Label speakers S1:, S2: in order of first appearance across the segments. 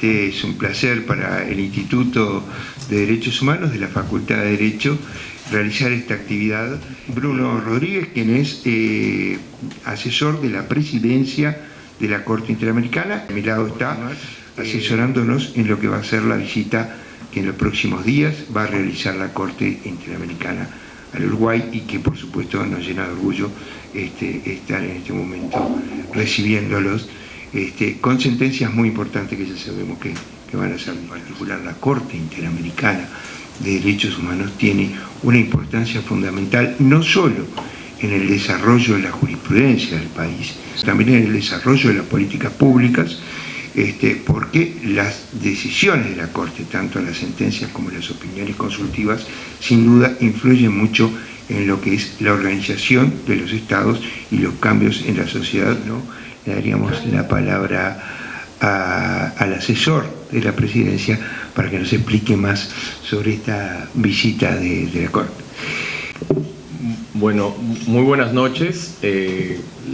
S1: Es un placer para el Instituto de Derechos Humanos de la Facultad de Derecho realizar esta actividad. Bruno Rodríguez, quien es asesor de la presidencia de la Corte Interamericana. A mi lado está asesorándonos en lo que va a ser la visita que en los próximos días va a realizar la Corte Interamericana al Uruguay, y que por supuesto nos llena de orgullo estar en este momento recibiéndolos con sentencias muy importantes que ya sabemos que van a ser. En particular, la Corte Interamericana de Derechos Humanos tiene una importancia fundamental no solo en el desarrollo de la jurisprudencia del país, también en el desarrollo de las políticas públicas, porque las decisiones de la Corte, tanto las sentencias como las opiniones consultivas, sin duda influyen mucho en lo que es la organización de los estados y los cambios en la sociedad, ¿no? Le daríamos la palabra al asesor de la presidencia para que nos explique más sobre esta visita de la Corte.
S2: Bueno, muy buenas noches.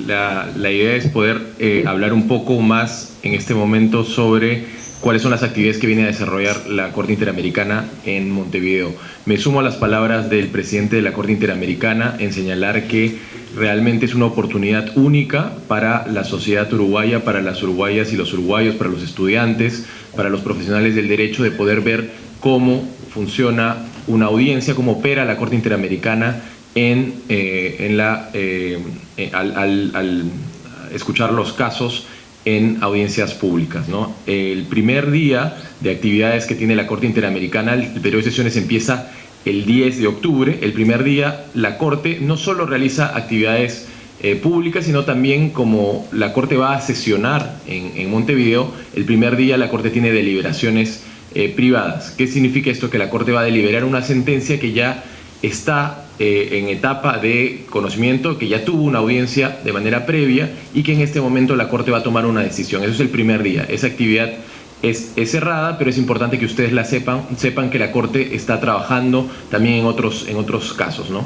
S2: La idea es poder hablar un poco más en este momento sobre cuáles son las actividades que viene a desarrollar la Corte Interamericana en Montevideo. Me sumo a las palabras del presidente de la Corte Interamericana en señalar que realmente es una oportunidad única para la sociedad uruguaya, para las uruguayas y los uruguayos, para los estudiantes, para los profesionales del derecho, de poder ver cómo funciona una audiencia, cómo opera la Corte Interamericana al escuchar los casos en audiencias públicas, ¿no? El primer día de actividades que tiene la Corte Interamericana, el periodo de sesiones empieza el 10 de octubre. El primer día la Corte no solo realiza actividades públicas, sino también, como la Corte va a sesionar en Montevideo, el primer día la Corte tiene deliberaciones privadas. ¿Qué significa esto? Que la Corte va a deliberar una sentencia que ya está en etapa de conocimiento, que ya tuvo una audiencia de manera previa y que en este momento la Corte va a tomar una decisión. Eso es el primer día. Esa actividad es cerrada, pero es importante que ustedes la sepan que la Corte está trabajando también en otros casos, ¿no?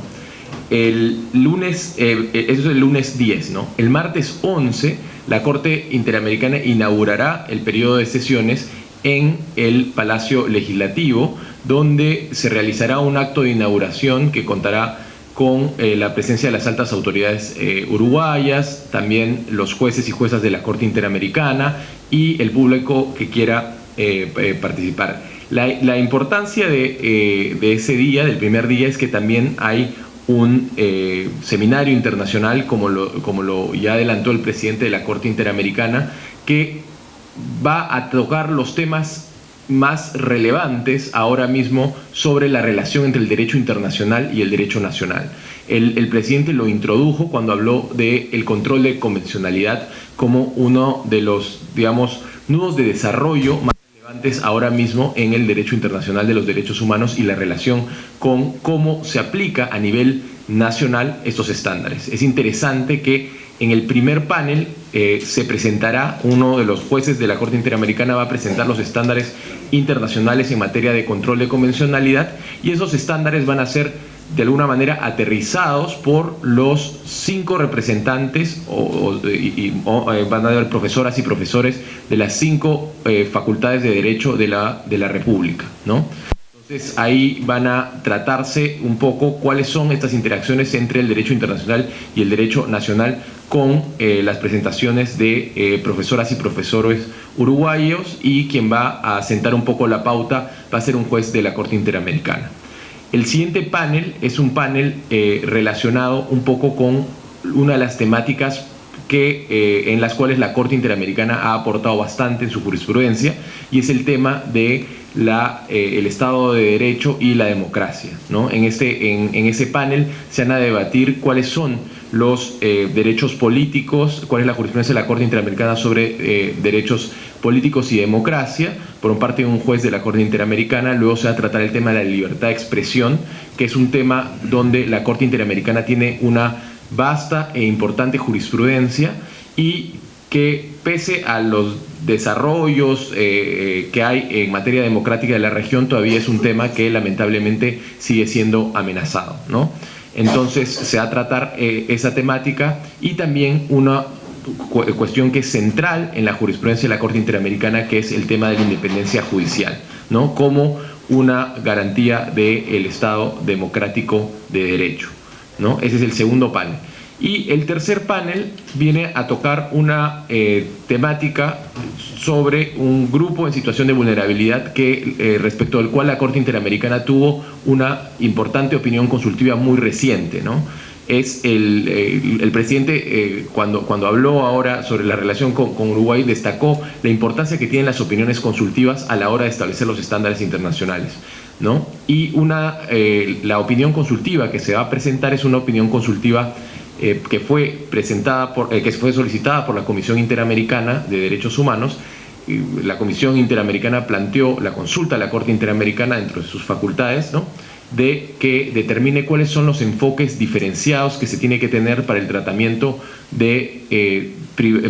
S2: El lunes, eso es el lunes 10, ¿no? El martes 11, la Corte Interamericana inaugurará el periodo de sesiones en el Palacio Legislativo, donde se realizará un acto de inauguración que contará con la presencia de las altas autoridades uruguayas, también los jueces y juezas de la Corte Interamericana y el público que quiera participar. La importancia de ese día, del primer día, es que también hay un seminario internacional, como lo ya adelantó el presidente de la Corte Interamericana, que va a tocar los temas más relevantes ahora mismo sobre la relación entre el derecho internacional y el derecho nacional. El presidente lo introdujo cuando habló del control de convencionalidad como uno de los, digamos, nudos de desarrollo más relevantes ahora mismo en el derecho internacional de los derechos humanos y la relación con cómo se aplica a nivel nacional estos estándares. Es interesante que en el primer panel se presentará, uno de los jueces de la Corte Interamericana va a presentar los estándares internacionales en materia de control de convencionalidad, y esos estándares van a ser de alguna manera aterrizados por los 5 representantes van a haber profesoras y profesores de las 5 facultades de Derecho de la República, ¿no? Entonces ahí van a tratarse un poco cuáles son estas interacciones entre el derecho internacional y el derecho nacional, con las presentaciones de profesoras y profesores uruguayos, y quien va a sentar un poco la pauta va a ser un juez de la Corte Interamericana. El siguiente panel es un panel relacionado un poco con una de las temáticas en las cuales la Corte Interamericana ha aportado bastante en su jurisprudencia, y es el tema de el Estado de Derecho y la democracia, ¿no? En ese panel se van a debatir cuáles son los derechos políticos, cuál es la jurisprudencia de la Corte Interamericana sobre derechos políticos y democracia, por parte de un juez de la Corte Interamericana. Luego se va a tratar el tema de la libertad de expresión, que es un tema donde la Corte Interamericana tiene una vasta e importante jurisprudencia, y que, pese a los desarrollos que hay en materia democrática de la región, todavía es un tema que lamentablemente sigue siendo amenazado, ¿no? Entonces se va a tratar esa temática, y también una cuestión que es central en la jurisprudencia de la Corte Interamericana, que es el tema de la independencia judicial, ¿no? Como una garantía del Estado democrático de derecho, ¿no? Ese es el segundo panel. Y el tercer panel viene a tocar una temática sobre un grupo en situación de vulnerabilidad que, respecto al cual la Corte Interamericana tuvo una importante opinión consultiva muy reciente, ¿no? Es el presidente, cuando habló ahora sobre la relación con Uruguay, destacó la importancia que tienen las opiniones consultivas a la hora de establecer los estándares internacionales, ¿no? Y la opinión consultiva que se va a presentar es una opinión consultiva que fue solicitada por la Comisión Interamericana de Derechos Humanos. La Comisión Interamericana planteó la consulta a la Corte Interamericana dentro de sus facultades, ¿no?, de que determine cuáles son los enfoques diferenciados que se tiene que tener para el tratamiento de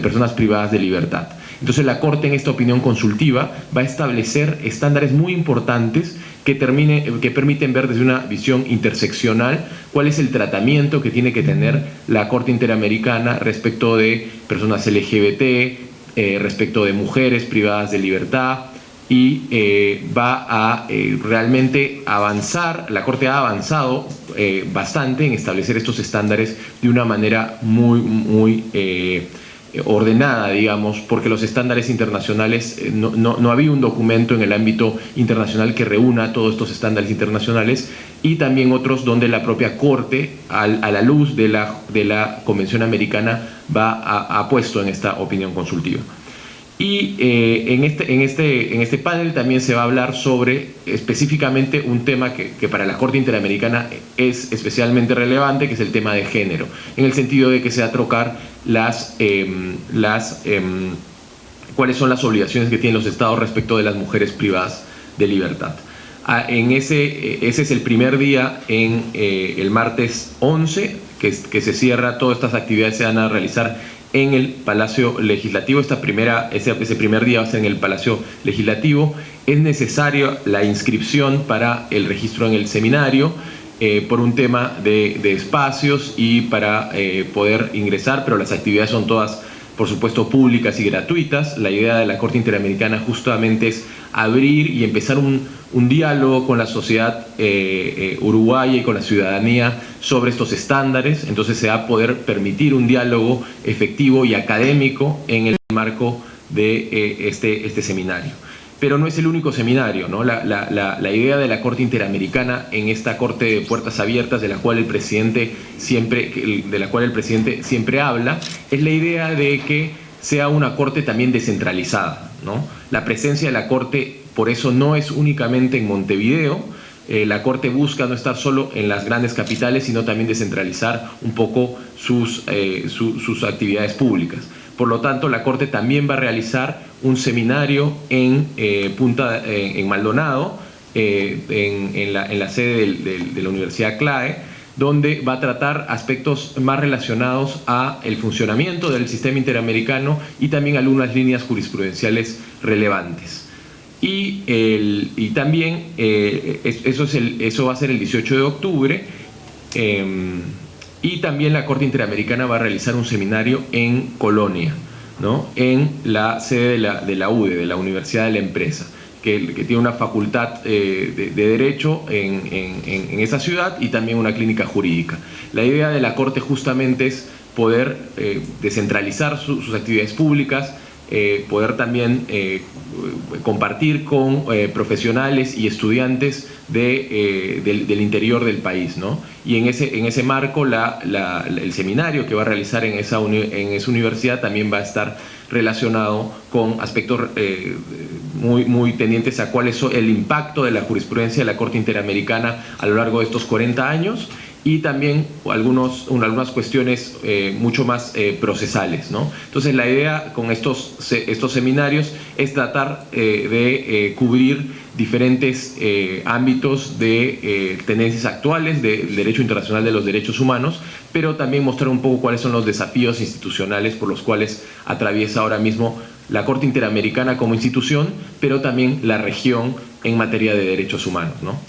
S2: personas privadas de libertad. Entonces la Corte, en esta opinión consultiva, va a establecer estándares muy importantes que permiten ver desde una visión interseccional cuál es el tratamiento que tiene que tener la Corte Interamericana respecto de personas LGBT, respecto de mujeres privadas de libertad, y va a realmente avanzar. La Corte ha avanzado bastante en establecer estos estándares de una manera muy ordenada, digamos, porque los estándares internacionales, no había un documento en el ámbito internacional que reúna todos estos estándares internacionales, y también otros donde la propia Corte, a la luz de la Convención Americana, ha puesto en esta opinión consultiva. Y en este panel también se va a hablar sobre específicamente un tema que para la Corte Interamericana es especialmente relevante, que es el tema de género, en el sentido de que se va a trocar cuáles son las obligaciones que tienen los estados respecto de las mujeres privadas de libertad. Ese es el primer día, el martes 11, que se cierra. Todas estas actividades se van a realizar en el Palacio Legislativo. Ese primer día va a ser en el Palacio Legislativo. Es necesaria la inscripción para el registro en el seminario, por un tema de espacios y para poder ingresar, pero las actividades son todas, por supuesto, públicas y gratuitas. La idea de la Corte Interamericana justamente es abrir y empezar un diálogo con la sociedad uruguaya y con la ciudadanía sobre estos estándares. Entonces se va a poder permitir un diálogo efectivo y académico en el marco de este seminario. Pero no es el único seminario, ¿no? La idea de la Corte Interamericana, en esta Corte de Puertas Abiertas de la cual el presidente siempre habla, es la idea de que sea una Corte también descentralizada, ¿no? La presencia de la Corte, por eso, no es únicamente en Montevideo. La Corte busca no estar solo en las grandes capitales, sino también descentralizar un poco sus actividades públicas. Por lo tanto, la Corte también va a realizar un seminario en Maldonado, en la sede de la Universidad CLAE, donde va a tratar aspectos más relacionados a el funcionamiento del sistema interamericano y también algunas líneas jurisprudenciales relevantes. Y también eso va a ser el 18 de octubre, y también la Corte Interamericana va a realizar un seminario en Colonia, ¿no?, en la sede de la UDE, de la Universidad de la Empresa, que tiene una facultad de Derecho en esa ciudad, y también una clínica jurídica. La idea de la Corte justamente es poder descentralizar sus actividades públicas, poder también compartir con profesionales y estudiantes del interior del país, ¿no? Y en ese marco el seminario que va a realizar en esa universidad también va a estar relacionado con aspectos muy tendientes a cuál es el impacto de la jurisprudencia de la Corte Interamericana a lo largo de estos 40 años, y también algunas cuestiones mucho más procesales, ¿no? Entonces la idea con estos seminarios es tratar de cubrir diferentes ámbitos de tendencias actuales del derecho internacional de los derechos humanos, pero también mostrar un poco cuáles son los desafíos institucionales por los cuales atraviesa ahora mismo la Corte Interamericana como institución, pero también la región en materia de derechos humanos, ¿no?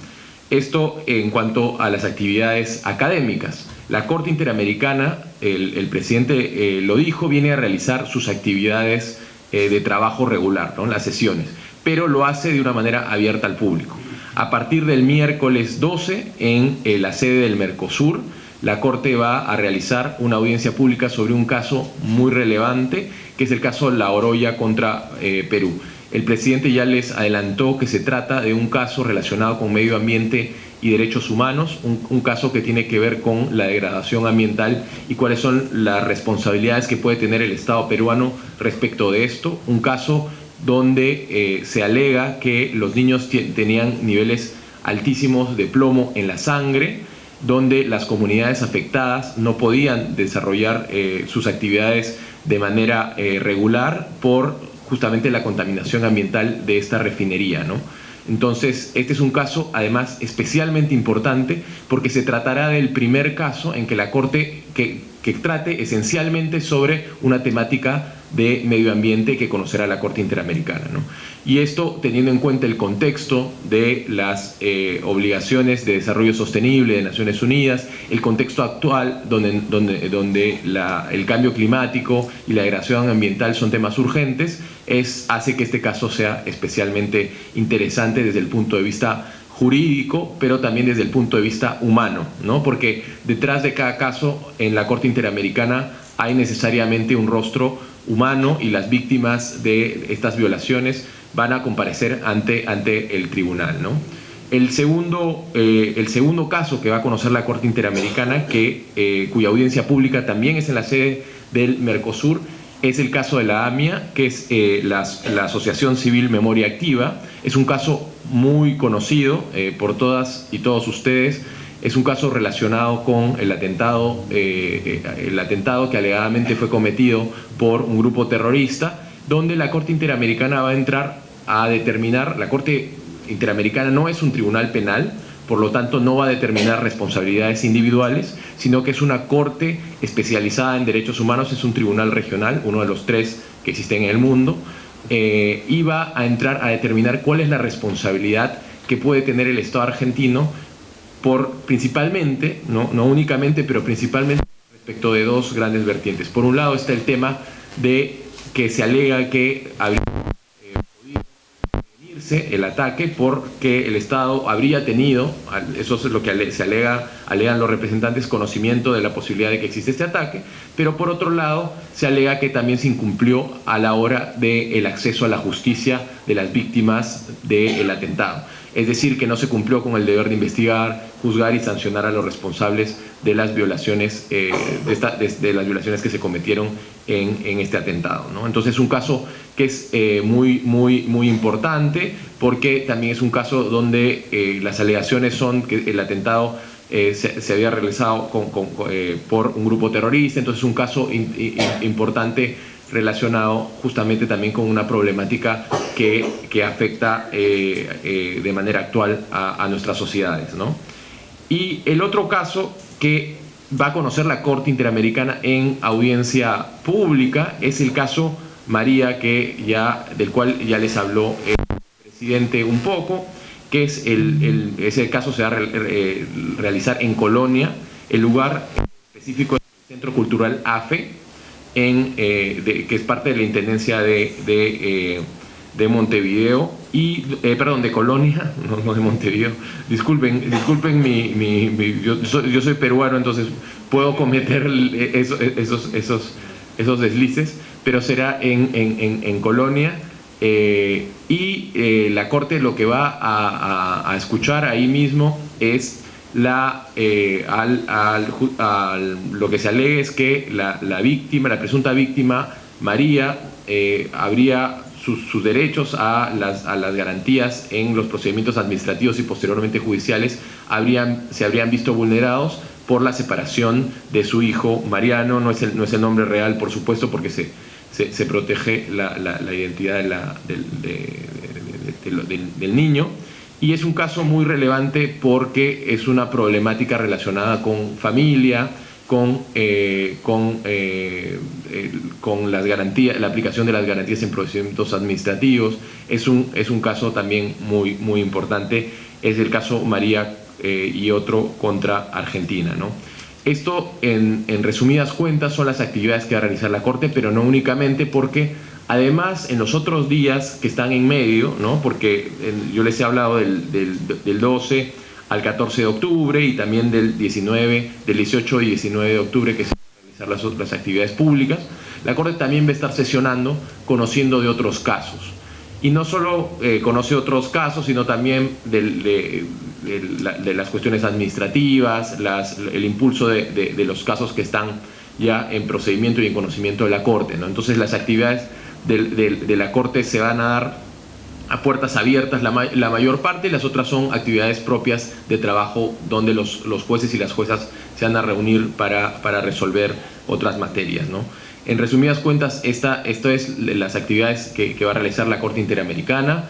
S2: Esto en cuanto a las actividades académicas. La Corte Interamericana, el presidente lo dijo, viene a realizar sus actividades de trabajo regular, ¿no? Las sesiones, pero lo hace de una manera abierta al público. A partir del miércoles 12, en la sede del Mercosur, la Corte va a realizar una audiencia pública sobre un caso muy relevante, que es el caso La Oroya contra Perú. El presidente ya les adelantó que se trata de un caso relacionado con medio ambiente y derechos humanos, un caso que tiene que ver con la degradación ambiental y cuáles son las responsabilidades que puede tener el Estado peruano respecto de esto. Un caso donde se alega que los niños tenían niveles altísimos de plomo en la sangre, donde las comunidades afectadas no podían desarrollar sus actividades de manera regular por justamente la contaminación ambiental de esta refinería, ¿no? Entonces, este es un caso, además, especialmente importante porque se tratará del primer caso en que la Corte que trate esencialmente sobre una temática de medio ambiente que conocerá la Corte Interamericana, ¿no? Y esto teniendo en cuenta el contexto de las obligaciones de desarrollo sostenible de Naciones Unidas, el contexto actual donde el cambio climático y la degradación ambiental son temas urgentes, hace que este caso sea especialmente interesante desde el punto de vista jurídico, pero también desde el punto de vista humano, ¿no? Porque detrás de cada caso en la Corte Interamericana hay necesariamente un rostro humano y las víctimas de estas violaciones van a comparecer ante el tribunal, ¿no? El segundo caso que va a conocer la Corte Interamericana, cuya audiencia pública también es en la sede del Mercosur, es el caso de la AMIA, que es la Asociación Civil Memoria Activa. Es un caso muy conocido por todas y todos ustedes. Es un caso relacionado con el atentado que alegadamente fue cometido por un grupo terrorista, donde la Corte Interamericana va a entrar a determinar. La Corte Interamericana no es un tribunal penal, por lo tanto no va a determinar responsabilidades individuales, sino que es una corte especializada en derechos humanos, es un tribunal regional, uno de los 3 que existen en el mundo, y va a entrar a determinar cuál es la responsabilidad que puede tener el Estado argentino principalmente, no únicamente, pero principalmente respecto de 2 grandes vertientes. Por un lado está el tema de que se alega que habría podido prevenirse el ataque porque el Estado habría tenido, eso es lo que alegan los representantes, conocimiento de la posibilidad de que existe este ataque, pero por otro lado se alega que también se incumplió a la hora del acceso a la justicia de las víctimas del atentado. Es decir, que no se cumplió con el deber de investigar, juzgar y sancionar a los responsables de las violaciones, de las violaciones que se cometieron en este atentado, ¿no? Entonces es un caso que es muy importante, porque también es un caso donde las alegaciones son que el atentado se había realizado por un grupo terrorista. Entonces es un caso importante relacionado justamente también con una problemática que afecta de manera actual a nuestras sociedades, ¿no? Y el otro caso que va a conocer la Corte Interamericana en audiencia pública es el caso María, del cual ya les habló el presidente un poco, que ese caso se va a realizar en Colonia. El lugar específico es el Centro Cultural AFE, que es parte de la Intendencia de Montevideo, de Colonia, no de Montevideo. Disculpen yo soy peruano, entonces puedo cometer esos deslices, pero será en Colonia. La Corte lo que va a escuchar ahí mismo es lo que se alega es que la presunta víctima, María, habría sus derechos a las garantías en los procedimientos administrativos y posteriormente judiciales se habrían visto vulnerados por la separación de su hijo Mariano. No es el nombre real, por supuesto, porque se protege la identidad del niño. Y es un caso muy relevante porque es una problemática relacionada con familia, con las garantías, la aplicación de las garantías en procedimientos administrativos. Es un caso también muy importante. Es el caso María y otro contra Argentina, ¿no? Esto, en resumidas cuentas, son las actividades que va a realizar la Corte, pero no únicamente, porque además en los otros días que están en medio, ¿no? Porque yo les he hablado del 12 al 14 de octubre y también del 18 y 19 de octubre, que se van a realizar las otras actividades públicas, la Corte también va a estar sesionando conociendo de otros casos. Y no solo conoce otros casos, sino también de las cuestiones administrativas, el impulso de los casos que están ya en procedimiento y en conocimiento de la Corte, ¿no? Entonces las actividades de la Corte se van a dar a puertas abiertas la mayor parte, y las otras son actividades propias de trabajo donde los jueces y las juezas se van a reunir para resolver otras materias, ¿no? En resumidas cuentas, esto es las actividades que va a realizar la Corte Interamericana.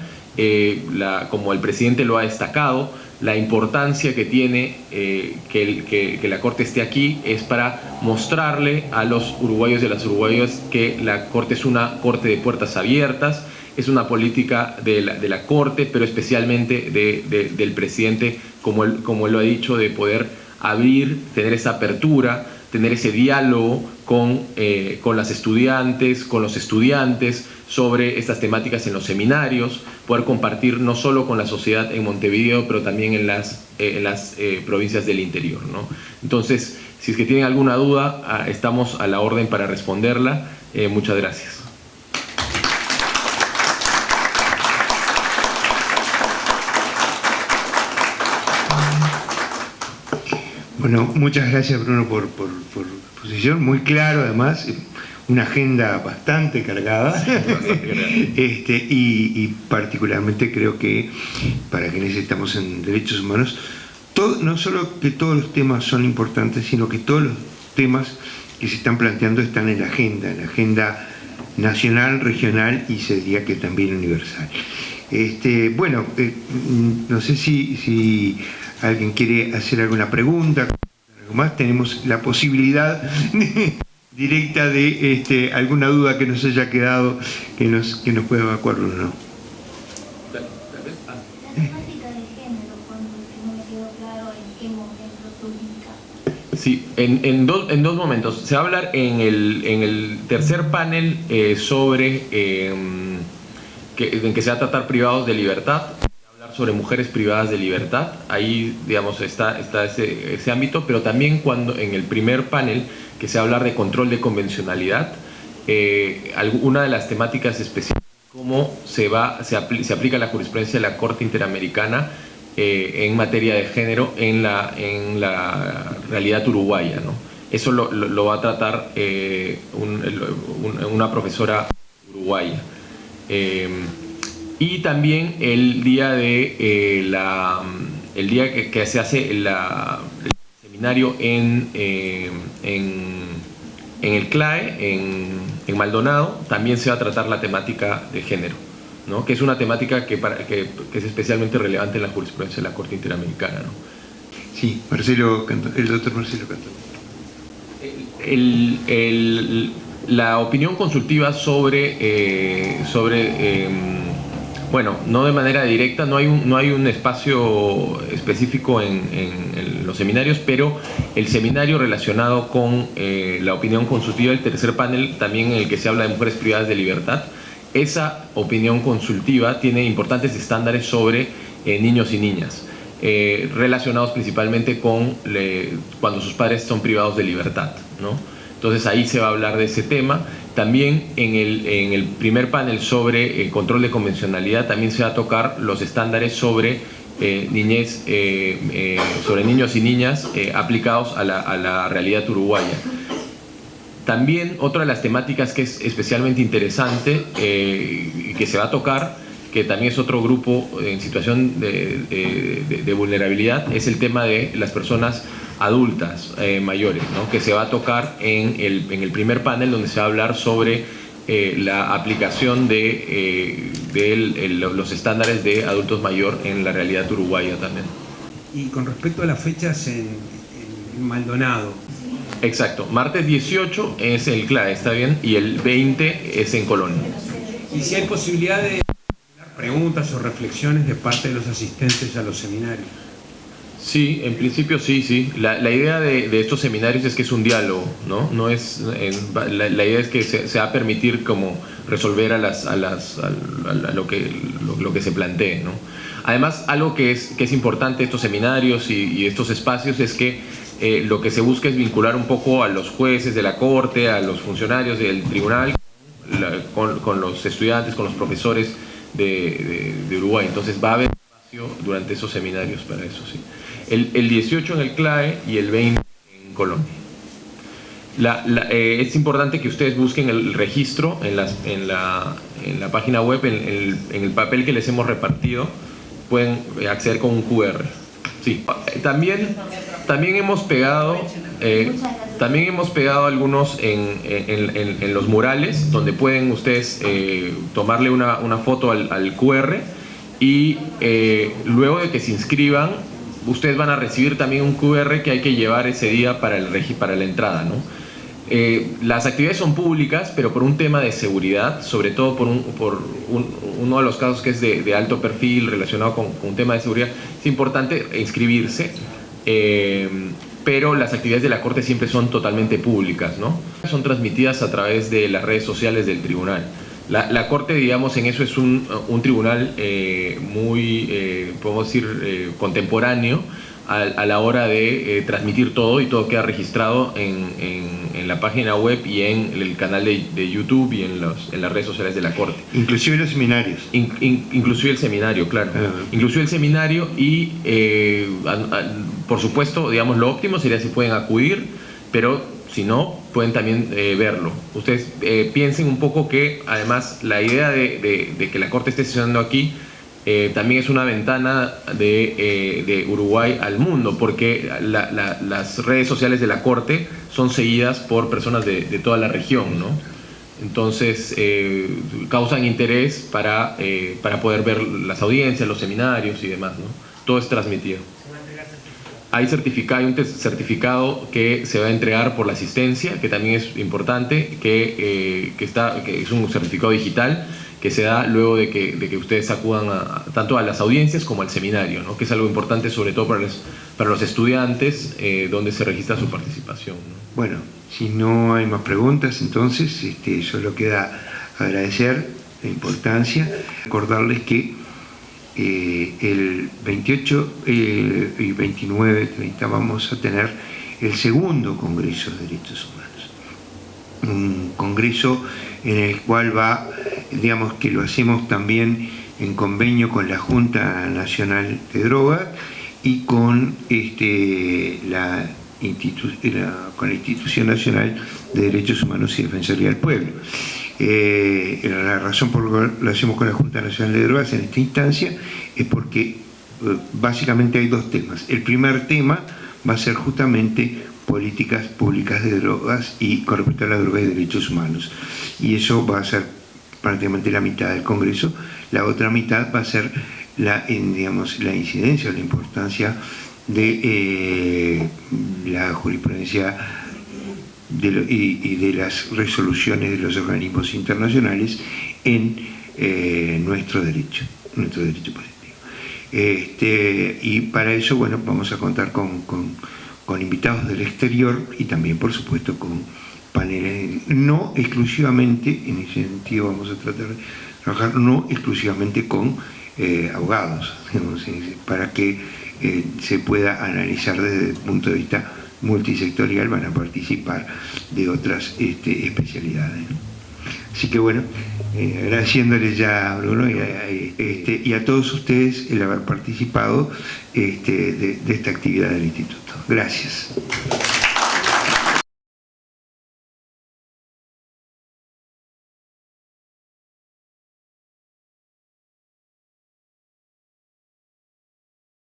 S2: Como el presidente lo ha destacado, la importancia que tiene que la Corte esté aquí es para mostrarle a los uruguayos y a las uruguayas que la Corte es una Corte de puertas abiertas, es una política de la Corte, pero especialmente del presidente, como él lo ha dicho, de poder abrir, tener esa apertura, tener ese diálogo con las estudiantes, con los estudiantes sobre estas temáticas en los seminarios, poder compartir no solo con la sociedad en Montevideo, pero también en las provincias del interior, ¿no? Entonces, si es que tienen alguna duda, estamos a la orden para responderla. Muchas gracias.
S1: Bueno, muchas gracias, Bruno, por tu posición, muy claro además, una agenda bastante cargada, y particularmente creo que para quienes estamos en derechos humanos, no solo que todos los temas son importantes, sino que todos los temas que se están planteando están en la agenda nacional, regional y se diría que también universal. Bueno, no sé si alguien quiere hacer alguna pregunta, algo más, tenemos la posibilidad directa de alguna duda que nos haya quedado, que nos pueda evacuar o no.
S3: La temática de género, cuando no me quedó claro en qué momento se ubica.
S2: Sí, en dos momentos. Se va a hablar en el tercer panel en que se va a tratar privados de libertad. Sobre mujeres privadas de libertad, ahí digamos está ese ámbito, pero también en el primer panel que se va a hablar de control de convencionalidad, una de las temáticas especiales, cómo se aplica la jurisprudencia de la Corte Interamericana en materia de género en la realidad uruguaya, ¿no? Eso lo va a tratar una profesora uruguaya. Y también el día que se hace el seminario en el CLAE, en Maldonado, también se va a tratar la temática de género, ¿no? Que es una temática que es especialmente relevante en la jurisprudencia de la Corte Interamericana, ¿no?
S1: Sí, el doctor Marcelo Cantón.
S2: La opinión consultiva bueno, no de manera directa, no hay un espacio específico en los seminarios, pero el seminario relacionado con la opinión consultiva, el tercer panel también en el que se habla de mujeres privadas de libertad, esa opinión consultiva tiene importantes estándares sobre niños y niñas, relacionados principalmente con cuando sus padres son privados de libertad, ¿no? Entonces ahí se va a hablar de ese tema. También en el primer panel sobre control de convencionalidad también se va a tocar los estándares sobre sobre niños y niñas aplicados a la realidad uruguaya. También otra de las temáticas que es especialmente interesante y que se va a tocar, que también es otro grupo en situación de vulnerabilidad, es el tema de las personas adultas mayores, ¿no? Que se va a tocar en el primer panel, donde se va a hablar sobre la aplicación de los estándares de adultos mayor en la realidad uruguaya también.
S4: Y con respecto a las fechas en Maldonado.
S2: Exacto, martes 18 es el CLAE, ¿está bien? Y el 20 es en Colón.
S4: Y si hay posibilidad de preguntas o reflexiones de parte de los asistentes a los seminarios.
S2: Sí, en principio sí. La idea de estos seminarios es que es un diálogo, ¿no? No es, la idea es que se va a permitir como resolver a lo que se plantee, ¿no? Además, algo que es importante de estos seminarios y estos espacios es que lo que se busca es vincular un poco a los jueces de la Corte, a los funcionarios del tribunal, con los estudiantes, con los profesores de Uruguay. Entonces va a haber espacio durante esos seminarios para eso, sí. El 18 en el CLAE y el 20 en Colombia. Es importante que ustedes busquen el registro en la página web, en el papel que les hemos repartido, pueden acceder con un QR. Sí. También hemos pegado algunos en los murales, donde pueden ustedes tomarle una foto al QR y luego de que se inscriban, ustedes van a recibir también un QR que hay que llevar ese día para la entrada, ¿no? Las actividades son públicas, pero por un tema de seguridad, sobre todo por uno de los casos que es de alto perfil relacionado con un tema de seguridad, es importante inscribirse, pero las actividades de la Corte siempre son totalmente públicas, ¿no? Son transmitidas a través de las redes sociales del tribunal. La Corte, digamos, en eso es un tribunal muy, podemos decir, contemporáneo a la hora de transmitir todo, y todo queda registrado en la página web y en el canal de YouTube y en las redes sociales de la Corte.
S1: Inclusive los seminarios.
S2: Inclusive el seminario, claro. Inclusive el seminario y, por supuesto, digamos, lo óptimo sería si pueden acudir, pero si no, pueden también verlo. Ustedes piensen un poco que, además, la idea de que la Corte esté sesionando aquí también es una ventana de Uruguay al mundo, porque las redes sociales de la Corte son seguidas por personas de toda la región, ¿no? Entonces, causan interés para poder ver las audiencias, los seminarios y demás, ¿no? Todo es transmitido. Hay un certificado que se va a entregar por la asistencia, que también es importante, que es un certificado digital que se da luego de que ustedes acudan tanto a las audiencias como al seminario, ¿no? Que es algo importante sobre todo para los estudiantes, donde se registra su participación, ¿no?
S1: Bueno, si no hay más preguntas, entonces solo queda agradecer la importancia, recordarles que el 28 y 29, 30 vamos a tener el segundo Congreso de Derechos Humanos. Un congreso en el cual digamos que lo hacemos también en convenio con la Junta Nacional de Drogas y con la Institución Nacional de Derechos Humanos y Defensoría del Pueblo. La razón por la que lo hacemos con la Junta Nacional de Drogas en esta instancia es porque básicamente hay dos temas. El primer tema va a ser justamente políticas públicas de drogas y con respecto a la droga y derechos humanos, y eso va a ser prácticamente la mitad del Congreso. La otra mitad va a ser la incidencia o la importancia de la jurisprudencia y de las resoluciones de los organismos internacionales en nuestro derecho positivo. Y para eso, bueno, vamos a contar con invitados del exterior y también, por supuesto, con paneles, no exclusivamente, en ese sentido vamos a tratar de trabajar no exclusivamente con abogados, digamos, para que se pueda analizar desde el punto de vista multisectorial. Van a participar de otras especialidades, ¿no? Así que bueno, agradeciéndoles ya a Bruno y a todos ustedes el haber participado de esta actividad del Instituto. Gracias.